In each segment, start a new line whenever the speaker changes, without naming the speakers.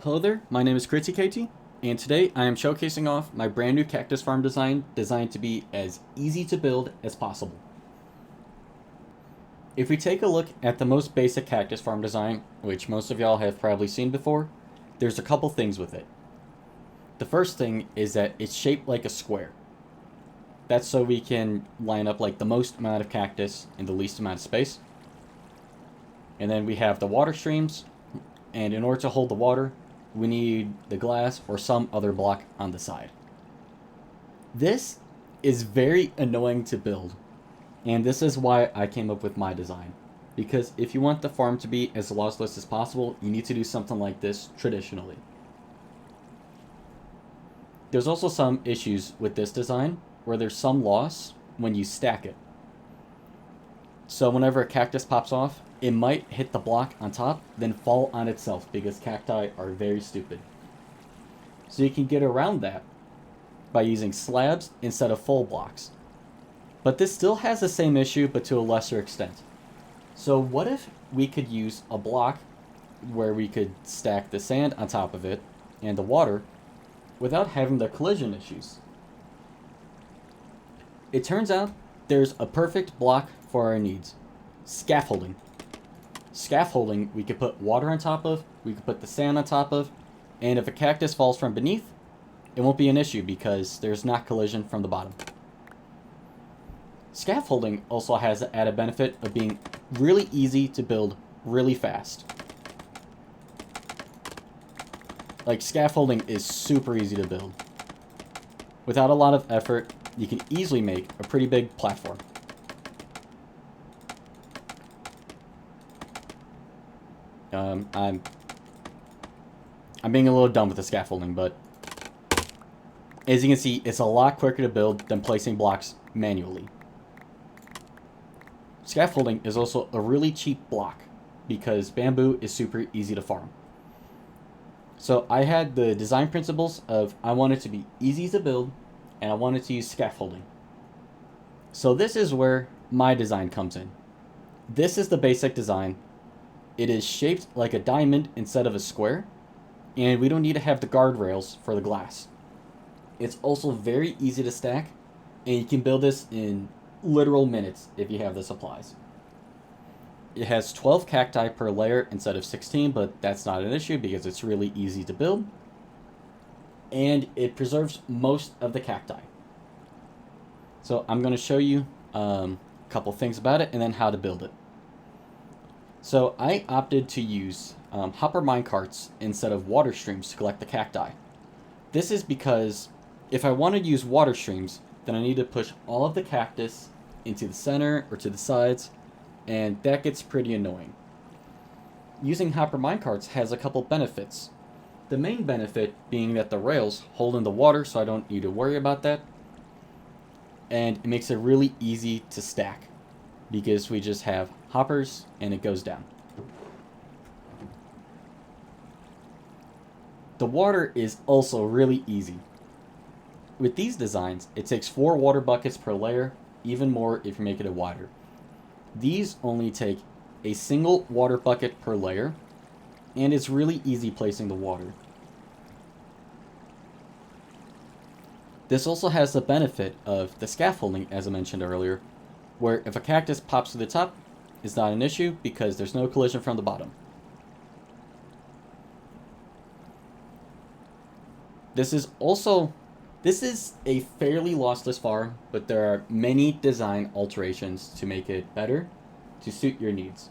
Hello there, my name is Katie, and today I am showcasing off my brand new cactus farm design designed to be as easy to build as possible. If we take a look at the most basic cactus farm design, which most of y'all have probably seen before, there's a couple things with it. The first thing is that it's shaped like a square. That's so we can line up like the most amount of cactus in the least amount of space. And then we have the water streams, and in order to hold the water, we need the glass or some other block on the side. This is very annoying to build, and this is why I came up with my design. Because if you want the farm to be as lossless as possible, you need to do something like this traditionally. There's also some issues with this design where there's some loss when you stack it. So whenever a cactus pops off, it might hit the block on top, then fall on itself because cacti are very stupid. So you can get around that by using slabs instead of full blocks. But this still has the same issue, but to a lesser extent. So what if we could use a block where we could stack the sand on top of it and the water without having the collision issues? It turns out there's a perfect block for our needs. Scaffolding. Scaffolding we could put water on top of, we could put the sand on top of, and if a cactus falls from beneath, it won't be an issue because there's not collision from the bottom. Scaffolding also has the added benefit of being really easy to build really fast. Like, scaffolding is super easy to build. Without a lot of effort, you can easily make a pretty big platform. I'm being a little dumb with the scaffolding, but as you can see, it's a lot quicker to build than placing blocks manually. Scaffolding is also a really cheap block because bamboo is super easy to farm. So I had the design principles of I want it to be easy to build and I wanted to use scaffolding. So this is where my design comes in. This is the basic design. It is shaped like a diamond instead of a square, and we don't need to have the guardrails for the glass. It's also very easy to stack, and you can build this in literal minutes if you have the supplies. It has 12 cacti per layer instead of 16, but that's not an issue because it's really easy to build. And it preserves most of the cacti. So I'm going to show you a couple things about it and then how to build it. So I opted to use hopper minecarts instead of water streams to collect the cacti. This is because if I want to use water streams, then I need to push all of the cactus into the center or to the sides, and that gets pretty annoying. Using hopper minecarts has a couple benefits. The main benefit being that the rails hold in the water, so I don't need to worry about that. And it makes it really easy to stack because we just have hoppers and it goes down. The water is also really easy. With these designs, it takes 4 water buckets per layer, even more if you make it wider. These only take a single water bucket per layer, and it's really easy placing the water. This also has the benefit of the scaffolding, as I mentioned earlier, where if a cactus pops to the top, it's not an issue because there's no collision from the bottom. This is a fairly lossless farm, but there are many design alterations to make it better to suit your needs.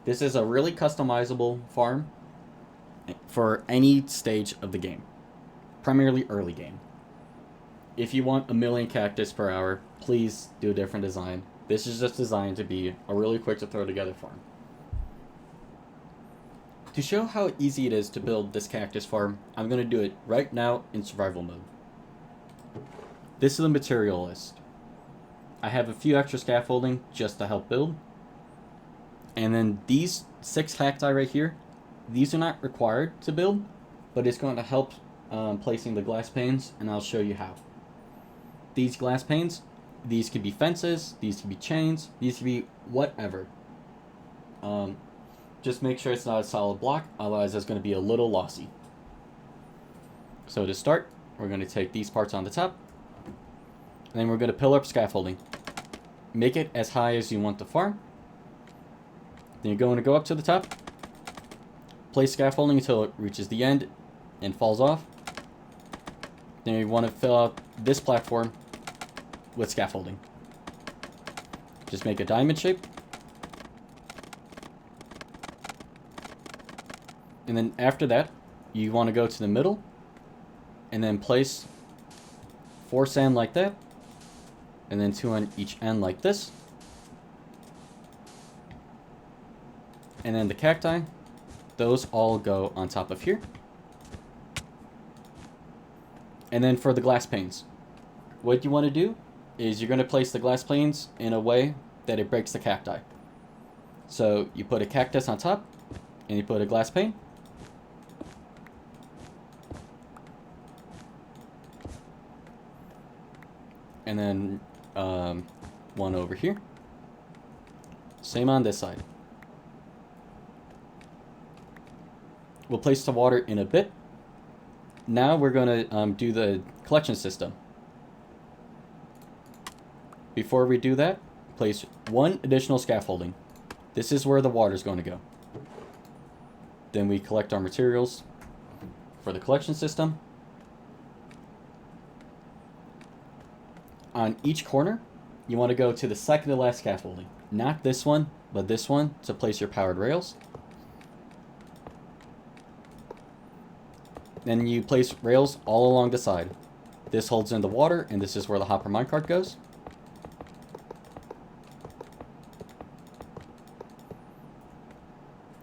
This is a really customizable farm for any stage of the game, primarily early game. If you want a million cactus per hour, please do a different design. This is just designed to be a really quick to throw together farm. To show how easy it is to build this cactus farm, I'm going to do it right now in survival mode. This is the material list. I have a few extra scaffolding just to help build. And then these 6 cacti right here, these are not required to build, but it's going to help placing the glass panes, and I'll show you how. These glass panes, these could be fences, these could be chains, these could be whatever. Just make sure it's not a solid block, otherwise it's going to be a little lossy. So to start, we're going to take these parts on the top, and then we're going to pillar up scaffolding. Make it as high as you want the farm. Then you're going to go up to the top, place scaffolding until it reaches the end and falls off. Then you want to fill out this platform with scaffolding. Just make a diamond shape. And then after that, you want to go to the middle and then place 4 sand like that, and then 2 on each end like this. And then the cacti, those all go on top of here. And then for the glass panes, what you want to do is you're going to place the glass panes in a way that it breaks the cacti. So you put a cactus on top, and you put a glass pane. And then one over here. Same on this side. We'll place the water in a bit. Now we're going to do the collection system. Before we do that, place 1 additional scaffolding. This is where the water is going to go. Then we collect our materials for the collection system. On each corner, you want to go to the second to last scaffolding. Not this one, but this one to place your powered rails. Then you place rails all along the side. This holds in the water, and this is where the hopper minecart goes.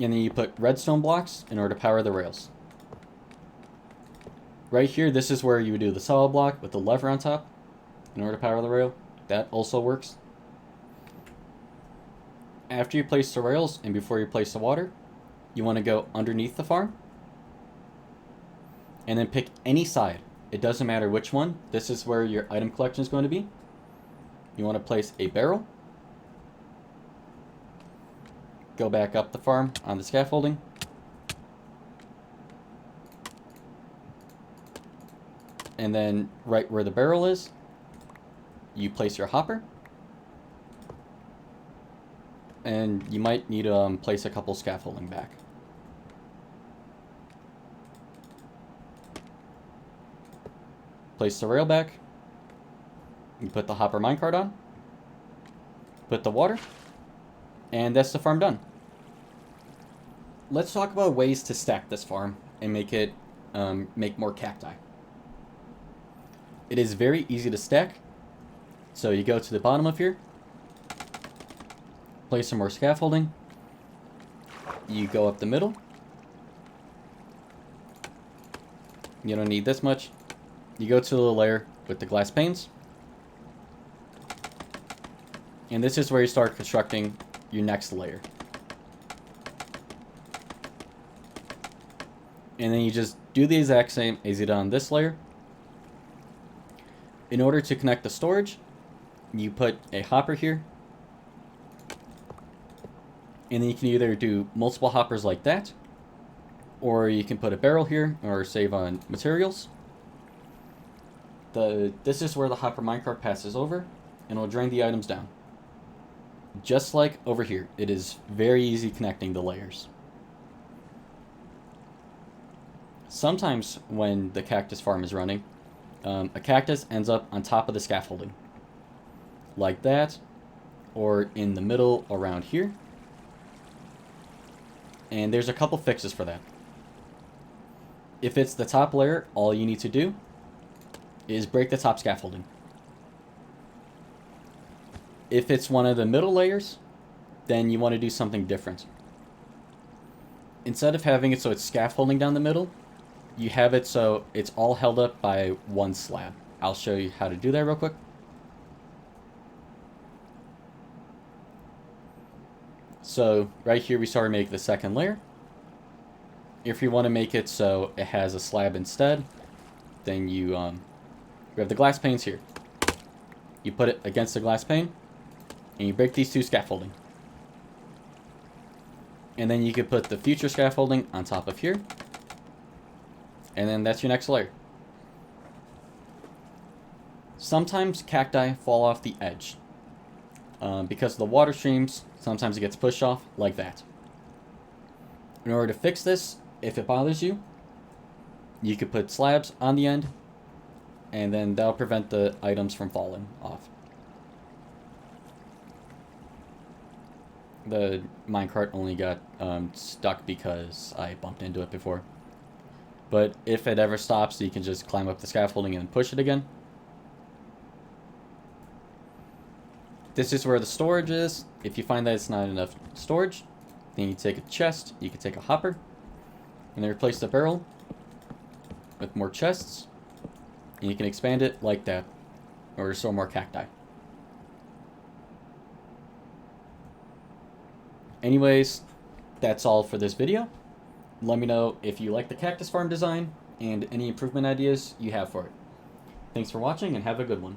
And then you put redstone blocks in order to power the rails. Right here, this is where you would do the solid block with the lever on top in order to power the rail. That also works. After you place the rails and before you place the water, you want to go underneath the farm and then pick any side. It doesn't matter which one. This is where your item collection is going to be. You want to place a barrel. Go back up the farm on the scaffolding. And then right where the barrel is, you place your hopper. And you might need to place a couple scaffolding back. Place the rail back. You put the hopper minecart on. Put the water. And that's the farm done. Let's talk about ways to stack this farm and make it make more cacti. It is very easy to stack. So you go to the bottom of here. Place some more scaffolding. You go up the middle. You don't need this much. You go to the layer with the glass panes. And this is where you start constructing your next layer. And then you just do the exact same as you did on this layer. In order to connect the storage, you put a hopper here. And then you can either do multiple hoppers like that, or you can put a barrel here, or save on materials. This is where the hopper minecart passes over, and will drain the items down. Just like over here, it is very easy connecting the layers. Sometimes when the cactus farm is running, a cactus ends up on top of the scaffolding. Like that, or in the middle around here. And there's a couple fixes for that. If it's the top layer, all you need to do is break the top scaffolding. If it's one of the middle layers, then you want to do something different. Instead of having it so it's scaffolding down the middle, you have it so it's all held up by one slab. I'll show you how to do that real quick. So right here we start to make the second layer. If you want to make it so it has a slab instead, then you have the glass panes here. You put it against the glass pane, and you break these 2 scaffolding. And then you can put the future scaffolding on top of here. And then that's your next layer. sometimes cacti fall off the edge. Because of the water streams, sometimes it gets pushed off like that. In order to fix this, if it bothers you, you could put slabs on the end, and then that'll prevent the items from falling off. The minecart only got stuck because I bumped into it before. But if it ever stops, you can just climb up the scaffolding and push it again. This is where the storage is. If you find that it's not enough storage, then you take a chest, you can take a hopper, and then replace the barrel with more chests, and you can expand it like that, or store more cacti. Anyways, that's all for this video. Let me know if you like the cactus farm design and any improvement ideas you have for it. Thanks for watching and have a good one.